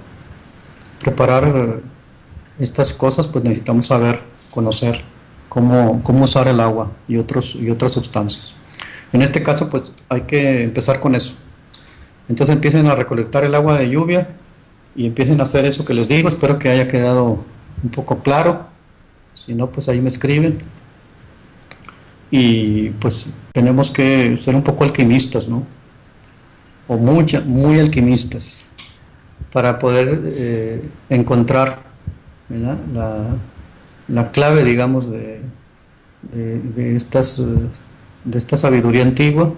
S2: preparar estas cosas pues necesitamos saber, conocer cómo usar el agua y otras sustancias. En este caso pues hay que empezar con eso. Entonces empiecen a recolectar el agua de lluvia y empiecen a hacer eso que les digo. Espero que haya quedado un poco claro, si no pues ahí me escriben. Y pues tenemos que ser un poco alquimistas, ¿no?, o muy alquimistas, para poder encontrar, ¿verdad?, la clave, digamos, de esta sabiduría antigua,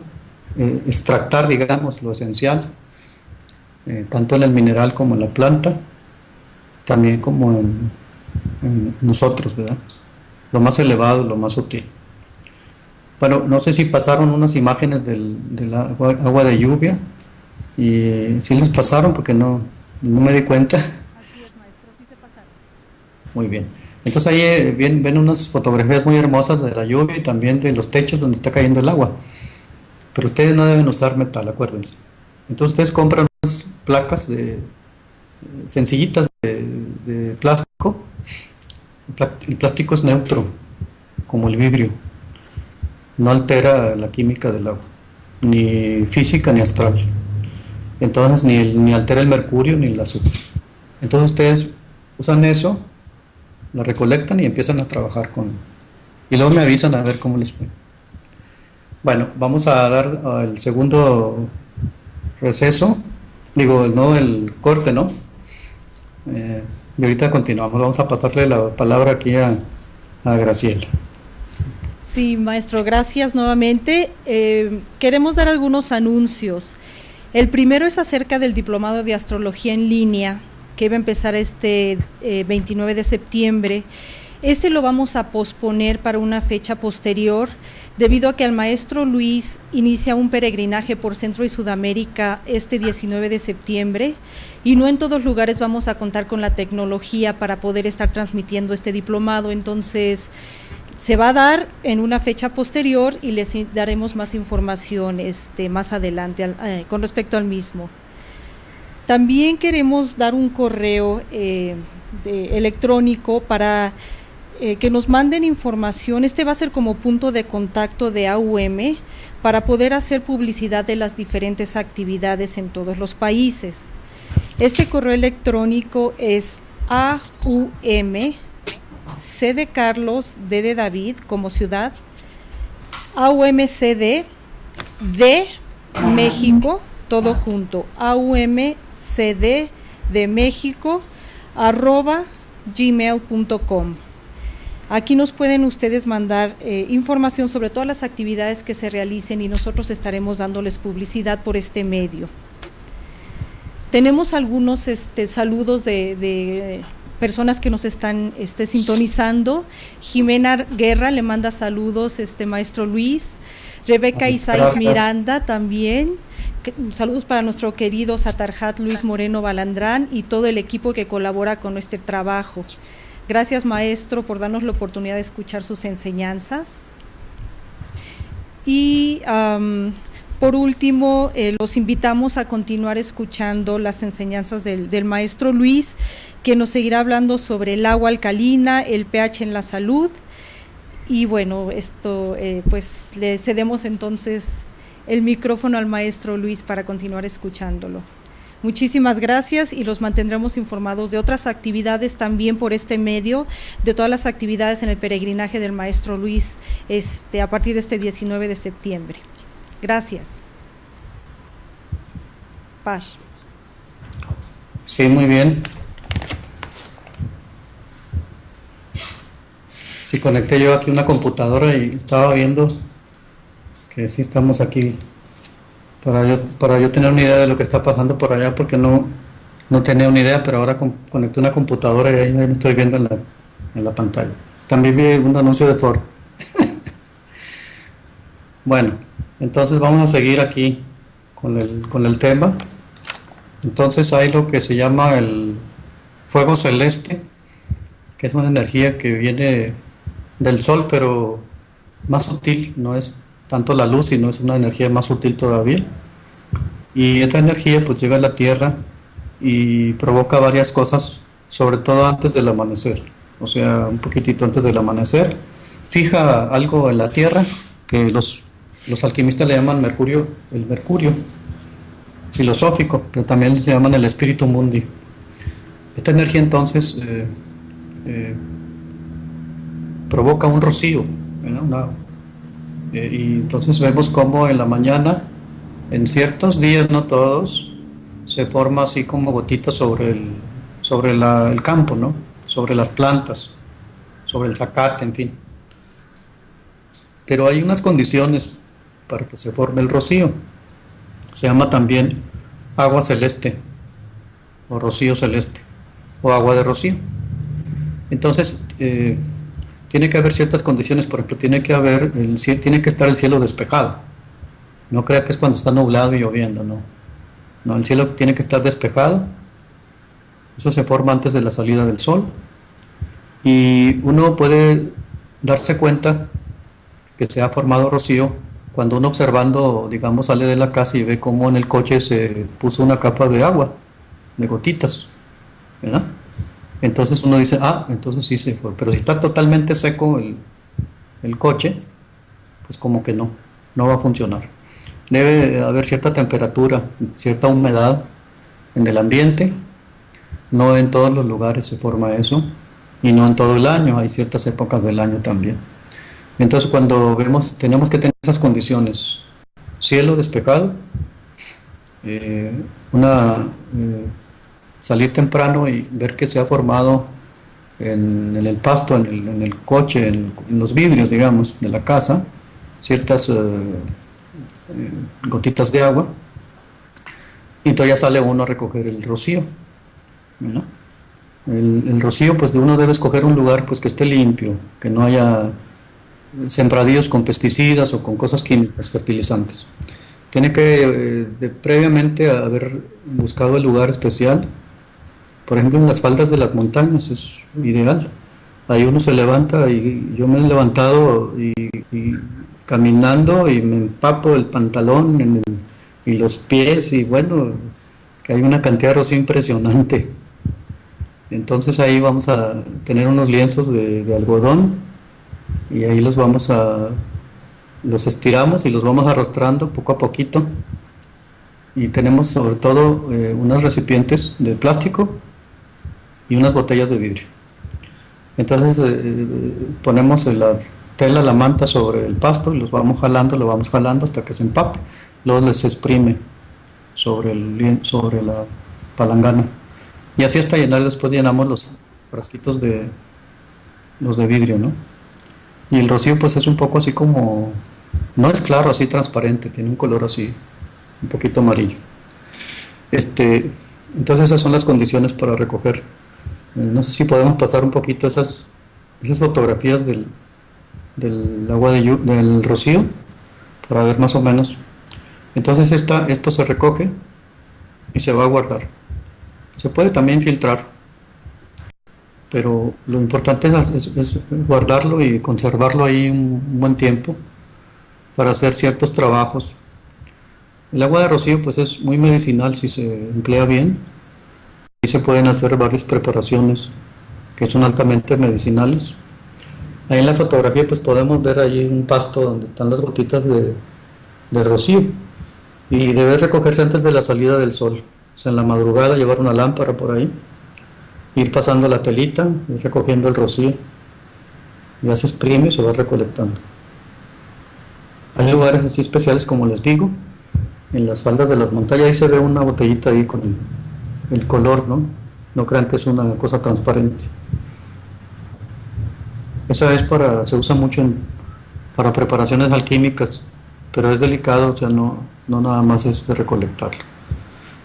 S2: extractar, digamos, lo esencial, tanto en el mineral como en la planta, también como en nosotros, ¿verdad? lo más elevado, lo más sutil. Bueno, no sé si pasaron unas imágenes del agua de lluvia, y si les pasaron porque no me di cuenta.
S1: Así es, maestro, sí se pasaron.
S2: Muy bien. Entonces ahí ven unas fotografías muy hermosas de la lluvia y también de los techos donde está cayendo el agua. Pero ustedes no deben usar metal, acuérdense. Entonces ustedes compran unas placas sencillitas de plástico. El plástico es neutro, como el vidrio. No altera la química del agua, ni física ni astral. Entonces ni altera el mercurio ni el azufre. Entonces ustedes usan eso, la recolectan y empiezan a trabajar y luego me avisan a ver cómo les fue. Bueno, vamos a dar el segundo receso, digo, no, el corte, ¿no? Y ahorita continuamos, vamos a pasarle la palabra aquí a Graciela.
S1: Sí, maestro, gracias nuevamente. Queremos dar algunos anuncios. El primero es acerca del Diplomado de Astrología en línea, que iba a empezar este 29 de septiembre. Este lo vamos a posponer para una fecha posterior, debido a que el maestro Luis inicia un peregrinaje por Centro y Sudamérica este 19 de septiembre, y no en todos lugares vamos a contar con la tecnología para poder estar transmitiendo este diplomado. Entonces se va a dar en una fecha posterior y les daremos más información más adelante con respecto al mismo. También queremos dar un correo electrónico para que nos manden información. Este va a ser como punto de contacto de AUM para poder hacer publicidad de las diferentes actividades en todos los países. Este correo electrónico es AUM, C de Carlos, D de David como ciudad, AUMCD de México, todo junto, AUMCD de México @gmail.com. Aquí nos pueden ustedes mandar información sobre todas las actividades que se realicen y nosotros estaremos dándoles publicidad por este medio. Tenemos algunos saludos de personas que nos están sintonizando. Jimena Guerra le manda saludos, maestro Luis. Rebeca Isaías Miranda también. Saludos para nuestro querido Satarhat Luis Moreno Balandrán y todo el equipo que colabora con nuestro trabajo. Gracias, maestro, por darnos la oportunidad de escuchar sus enseñanzas. Y por último, los invitamos a continuar escuchando las enseñanzas del maestro Luis, que nos seguirá hablando sobre el agua alcalina, el pH en la salud. Y bueno, pues le cedemos entonces el micrófono al maestro Luis para continuar escuchándolo. Muchísimas gracias y los mantendremos informados de otras actividades también por este medio, de todas las actividades en el peregrinaje del maestro Luis a partir de este 19 de septiembre. Gracias. Paz.
S2: Sí, muy bien. Sí, conecté yo aquí una computadora y estaba viendo que sí estamos aquí para yo tener una idea de lo que está pasando por allá, porque no tenía una idea, pero ahora conecté una computadora y ahí me estoy viendo en la pantalla. También vi un anuncio de Ford. Bueno, entonces vamos a seguir aquí con el tema. Entonces hay lo que se llama el fuego celeste, que es una energía que viene del sol, pero más sutil, no es tanto la luz, sino es una energía más sutil todavía. Y esta energía pues llega a la Tierra y provoca varias cosas, sobre todo antes del amanecer, o sea, un poquitito antes del amanecer. Fija algo en la Tierra que los alquimistas le llaman mercurio, el mercurio filosófico, pero también le llaman el espíritu mundi. Esta energía entonces provoca un rocío, ¿no? Y entonces vemos cómo en la mañana, en ciertos días, no todos, se forma así como gotitas sobre el campo, ¿no? Sobre las plantas, sobre el zacate, en fin. Pero hay unas condiciones para que se forme el rocío. Se llama también agua celeste, o rocío celeste, o agua de rocío. Entonces, tiene que haber ciertas condiciones. Por ejemplo, tiene que estar el cielo despejado. No crea que es cuando está nublado y lloviendo, no. No, el cielo tiene que estar despejado. Eso se forma antes de la salida del sol. Y uno puede darse cuenta que se ha formado rocío cuando uno observando, digamos, sale de la casa y ve cómo en el coche se puso una capa de agua, de gotitas, ¿verdad? Entonces uno dice, entonces sí se fue. Pero si está totalmente seco el coche, pues como que no va a funcionar. Debe haber cierta temperatura, cierta humedad en el ambiente. No en todos los lugares se forma eso y no en todo el año, hay ciertas épocas del año también. Entonces cuando tenemos que tener esas condiciones: cielo despejado, eh, una salir temprano y ver que se ha formado en el pasto, en el coche, en los vidrios, digamos, de la casa, ciertas gotitas de agua, y entonces ya sale uno a recoger el rocío, ¿no? El rocío, pues de uno debe escoger un lugar pues que esté limpio, que no haya sembradíos con pesticidas o con cosas químicas, fertilizantes. Tiene que previamente haber buscado el lugar especial. Por ejemplo, en las faldas de las montañas es ideal. Ahí uno se levanta, y yo me he levantado y caminando y me empapo el pantalón y los pies, y bueno, que hay una cantidad de rocío impresionante. Entonces ahí vamos a tener unos lienzos de algodón, y ahí los estiramos y los vamos arrastrando poco a poquito. Y tenemos sobre todo unos recipientes de plástico y unas botellas de vidrio. Entonces ponemos la tela, la manta sobre el pasto, y lo vamos jalando hasta que se empape. Luego les exprime sobre la palangana. Y así hasta llenar. Después llenamos los frasquitos los de vidrio, ¿no? Y el rocío pues es un poco así como, no es claro, así transparente, tiene un color así, un poquito amarillo. Entonces esas son las condiciones para recoger. No sé si podemos pasar un poquito esas fotografías del agua del rocío, para ver más o menos. Entonces esto se recoge y se va a guardar. Se puede también filtrar, pero lo importante es guardarlo y conservarlo ahí un buen tiempo para hacer ciertos trabajos. El agua de rocío pues es muy medicinal si se emplea bien, y se pueden hacer varias preparaciones que son altamente medicinales. Ahí en la fotografía pues podemos ver ahí un pasto donde están las gotitas de rocío, y debe recogerse antes de la salida del sol. O sea, en la madrugada llevar una lámpara por ahí, ir pasando la telita, ir recogiendo el rocío, ya se exprime y se va recolectando. Hay lugares así especiales, como les digo, en las faldas de las montañas. Ahí se ve una botellita ahí con el color, ¿no? No crean que es una cosa transparente. Esa se usa mucho para preparaciones alquímicas, pero es delicado, o sea, no nada más es de recolectarlo.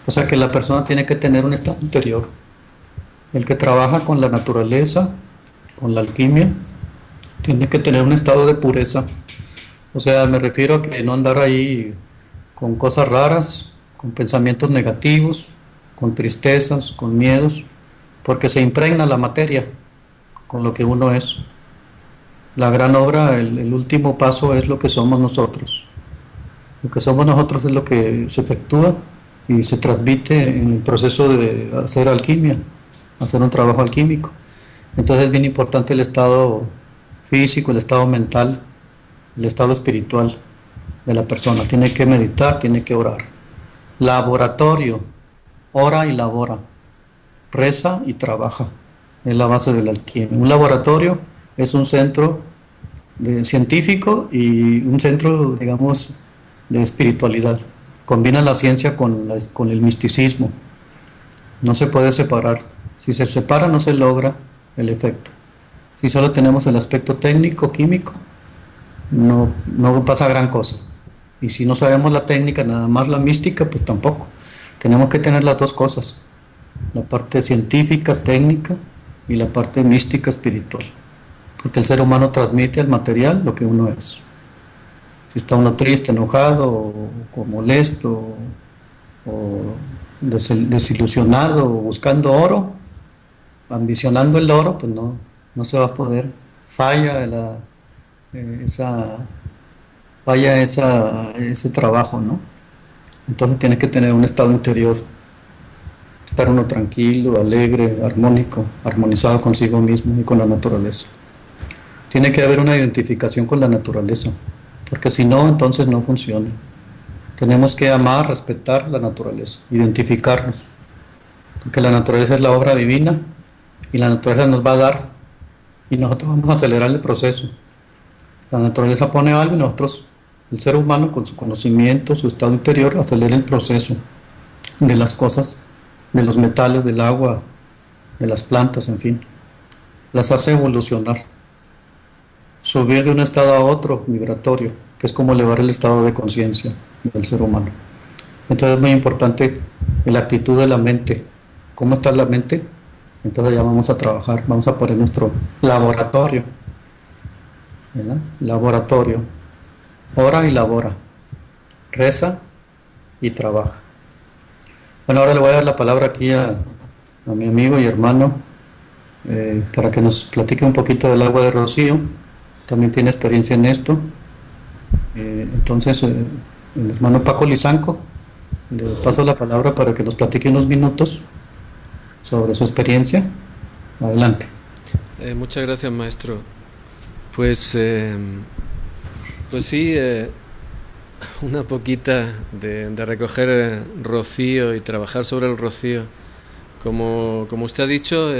S2: O sea que la persona tiene que tener un estado interior. El que trabaja con la naturaleza, con la alquimia, tiene que tener un estado de pureza. O sea, me refiero a que no andar ahí con cosas raras, con pensamientos negativos, con tristezas, con miedos, porque se impregna la materia con lo que uno es. La gran obra, el último paso, es lo que somos nosotros. Lo que somos nosotros es lo que se efectúa y se transmite en el proceso de hacer alquimia, hacer un trabajo alquímico. Entonces es bien importante el estado físico, el estado mental, el estado espiritual de la persona. Tiene que meditar, tiene que orar. Laboratorio: ora y labora, reza y trabaja. Es la base de la alquimia. Un laboratorio es un centro científico y un centro, digamos, de espiritualidad. Combina la ciencia con el misticismo. No se puede separar. Si se separa, no se logra el efecto. Si solo tenemos el aspecto técnico, químico, no pasa gran cosa. Y si no sabemos la técnica, nada más la mística, pues tampoco. Tenemos que tener las dos cosas: la parte científica, técnica, y la parte mística, espiritual. porque el ser humano transmite al material lo que uno es. Si está uno triste, enojado, o molesto, o desilusionado, o buscando oro, ambicionando el oro, pues no se va a poder. Falla esa, ese trabajo, ¿no? Entonces tiene que tener un estado interior, estar uno tranquilo, alegre, armónico, armonizado consigo mismo y con la naturaleza. Tiene que haber una identificación con la naturaleza, porque si no, entonces no funciona. Tenemos que amar, respetar la naturaleza, identificarnos, porque la naturaleza es la obra divina y la naturaleza nos va a dar y nosotros vamos a acelerar el proceso. La naturaleza pone algo y nosotros, el ser humano con su conocimiento, su estado interior, acelera el proceso de las cosas, de los metales, del agua, de las plantas, en fin. Las hace evolucionar, subir de un estado a otro vibratorio, que es como elevar el estado de conciencia del ser humano. Entonces es muy importante la actitud de la mente. ¿Cómo está la mente? Entonces ya vamos a trabajar, vamos a poner nuestro laboratorio, ¿verdad? Laboratorio, ora y labora, reza y trabaja. Bueno, ahora le voy a dar la palabra aquí a mi amigo y hermano para que nos platique un poquito del agua de rocío. También tiene experiencia en esto. Entonces, el hermano Paco Lizanco, le paso la palabra para que nos platique unos minutos sobre su experiencia. Adelante.
S3: Muchas gracias, maestro. Pues sí, una poquita de recoger rocío y trabajar sobre el rocío. Como usted ha dicho,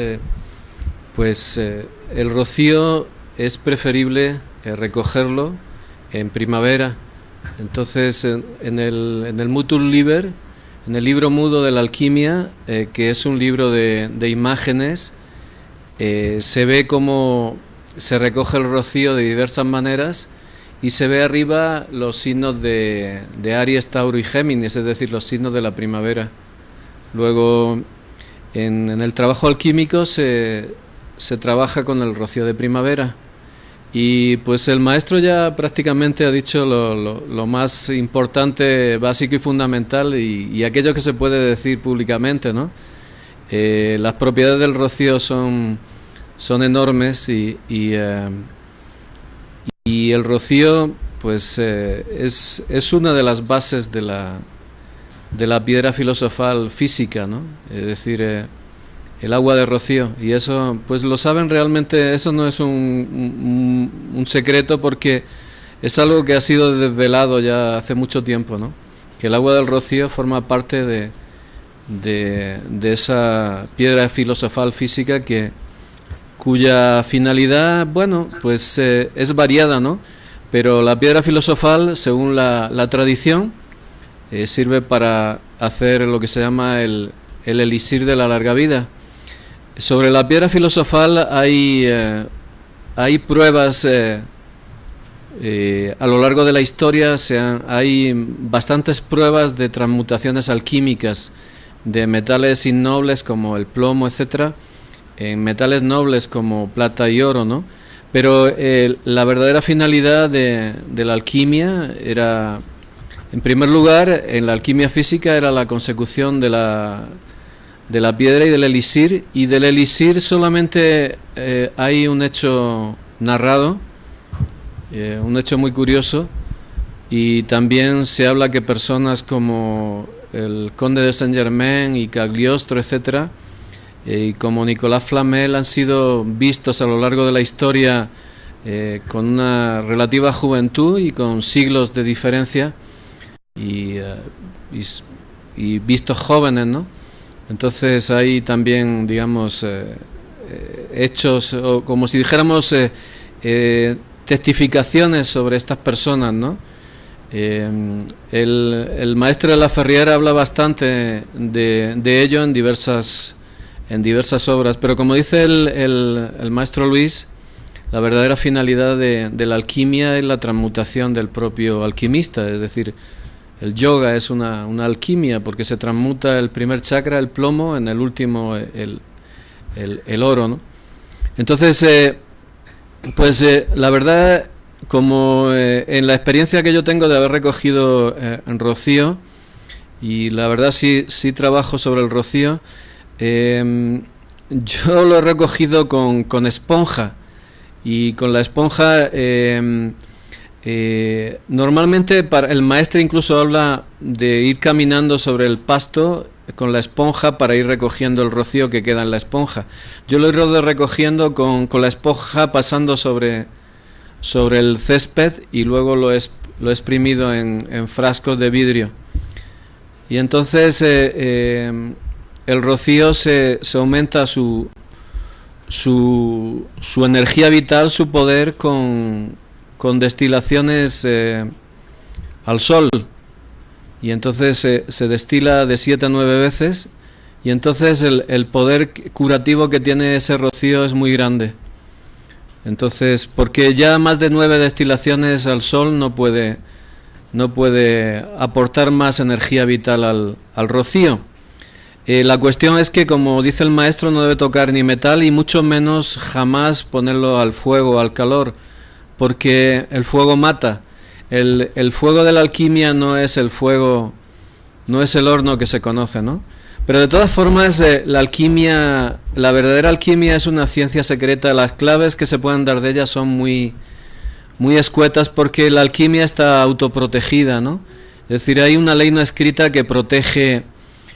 S3: pues el rocío es preferible recogerlo en primavera. Entonces, en el Mutul Liber, en el libro mudo de la alquimia, que es un libro de imágenes, se ve cómo se recoge el rocío de diversas maneras y se ve arriba los signos de Aries, Tauro y Géminis, es decir, los signos de la primavera. Luego, en el trabajo alquímico se trabaja con el rocío de primavera. Y pues el maestro ya prácticamente ha dicho lo más importante, básico y fundamental, y aquello que se puede decir públicamente, ¿no? Las propiedades del rocío son enormes y el rocío pues es una de las bases de la piedra filosofal física, ¿no? Es decir, el agua de rocío, y eso pues lo saben realmente. Eso no es un secreto, porque es algo que ha sido desvelado ya hace mucho tiempo, ¿no? Que el agua del rocío forma parte de esa piedra filosofal física cuya finalidad, bueno, pues es variada, ¿no? Pero la piedra filosofal, según la tradición, sirve para hacer lo que se llama el elixir de la larga vida. Sobre la piedra filosofal hay pruebas a lo largo de la historia. Hay bastantes pruebas de transmutaciones alquímicas de metales innobles como el plomo, etcétera, en metales nobles como plata y oro, ¿no? Pero la verdadera finalidad de la alquimia era, en primer lugar, en la alquimia física, era la consecución de la piedra y del elixir. Y del elixir solamente hay un hecho narrado, un hecho muy curioso, y también se habla que personas como el conde de Saint-Germain y Cagliostro, etcétera, y como Nicolas Flamel, han sido vistos a lo largo de la historia con una relativa juventud y con siglos de diferencia, y vistos jóvenes, ¿no? Entonces hay también, digamos, hechos, o como si dijéramos, testificaciones sobre estas personas, ¿no? El maestro de la Ferriera habla bastante de ello en diversas obras, pero como dice el maestro Luis, la verdadera finalidad de la alquimia es la transmutación del propio alquimista. Es decir, el yoga es una alquimia, porque se transmuta el primer chakra, el plomo, en el último el oro, ¿no? Entonces Pues la verdad, como en la experiencia que yo tengo de haber recogido en rocío, y la verdad sí trabajo sobre el rocío, yo lo he recogido con esponja, y con la esponja normalmente el maestro incluso habla de ir caminando sobre el pasto con la esponja para ir recogiendo el rocío que queda en la esponja. Yo lo he ido recogiendo con la esponja, pasando sobre el césped, y luego lo he exprimido en frascos de vidrio. Y entonces el rocío se aumenta su energía vital, su poder, con destilaciones al sol. Y entonces se destila de 7 a 9 veces, y entonces el poder curativo que tiene ese rocío es muy grande. Entonces, porque ya más de 9 destilaciones al sol no puede aportar más energía vital al rocío. La cuestión es que, como dice el maestro, no debe tocar ni metal, y mucho menos jamás ponerlo al fuego, al calor, porque el fuego mata. El fuego de la alquimia no es el fuego, no es el horno que se conoce, ¿no? Pero de todas formas, la alquimia, la verdadera alquimia, es una ciencia secreta. Las claves que se pueden dar de ella son muy escuetas, porque la alquimia está autoprotegida, ¿no? Es decir, hay una ley no escrita que protege,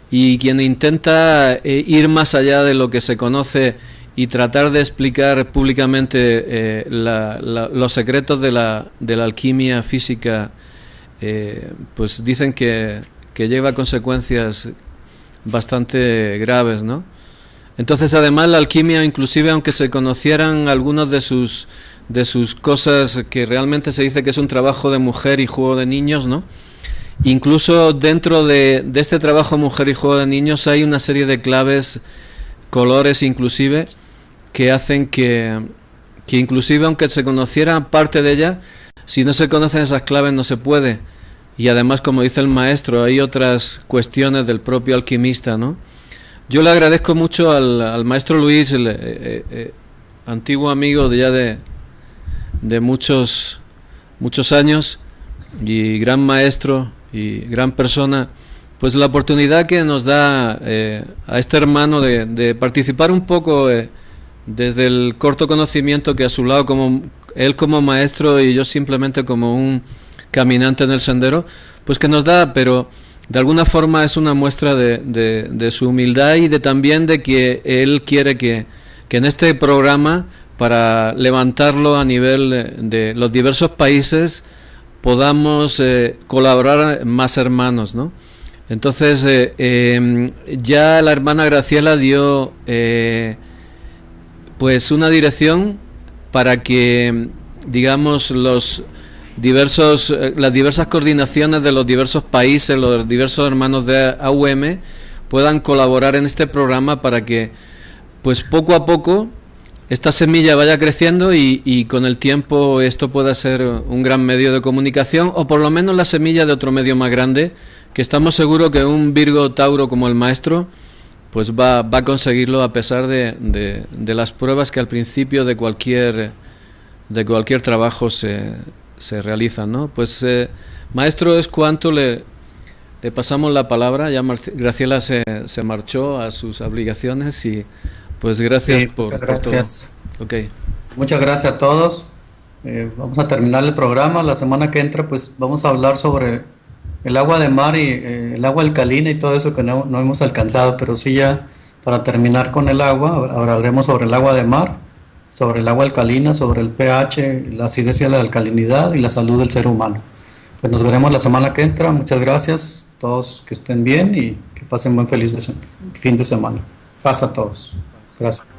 S3: y quien intenta ir más allá de lo que se conoce y tratar de explicar públicamente los secretos de la alquimia física, pues dicen que lleva consecuencias bastante graves, ¿no? Entonces, además, la alquimia, inclusive aunque se conocieran algunas de sus cosas, que realmente se dice que es un trabajo de mujer y juego de niños, ¿no? Incluso dentro de este trabajo mujer y juego de niños hay una serie de claves, colores inclusive, que hacen que inclusive aunque se conociera parte de ella, si no se conocen esas claves no se puede. Y además, como dice el maestro, hay otras cuestiones del propio alquimista, ¿no? Yo le agradezco mucho al maestro Luis, antiguo amigo de muchos años, y gran maestro y gran persona, pues la oportunidad que nos da a este hermano de participar un poco desde el corto conocimiento que a su lado, como él como maestro y yo simplemente como un caminante en el sendero, pues que nos da, pero de alguna forma es una muestra de su humildad, y también de que él quiere que en este programa, para levantarlo a nivel de los diversos países, podamos colaborar más hermanos, ¿no? Entonces ya la hermana Graciela dio pues una dirección para que, digamos, las diversas coordinaciones de los diversos países, los diversos hermanos de AUM, puedan colaborar en este programa, para que pues poco a poco esta semilla vaya creciendo, y con el tiempo esto pueda ser un gran medio de comunicación, o por lo menos la semilla de otro medio más grande, que estamos seguros que un Virgo Tauro como el maestro pues va a conseguirlo, a pesar de las pruebas que al principio de cualquier trabajo se realizan, ¿no? Pues maestro, es cuanto. Le pasamos la palabra. Ya Graciela se marchó a sus obligaciones, y pues gracias,
S2: sí,
S3: por
S2: gracias.
S3: todo. Okay.
S2: Muchas gracias a todos. Vamos a terminar el programa. La semana que entra pues vamos a hablar sobre el agua de mar y el agua alcalina y todo eso que no hemos alcanzado, pero sí, ya para terminar con el agua, hablaremos sobre el agua de mar, sobre el agua alcalina, sobre el pH, la acidez y la alcalinidad, y la salud del ser humano. Pues nos veremos la semana que entra. Muchas gracias a todos, que estén bien y que pasen un buen feliz fin de semana. Paz a todos. Gracias.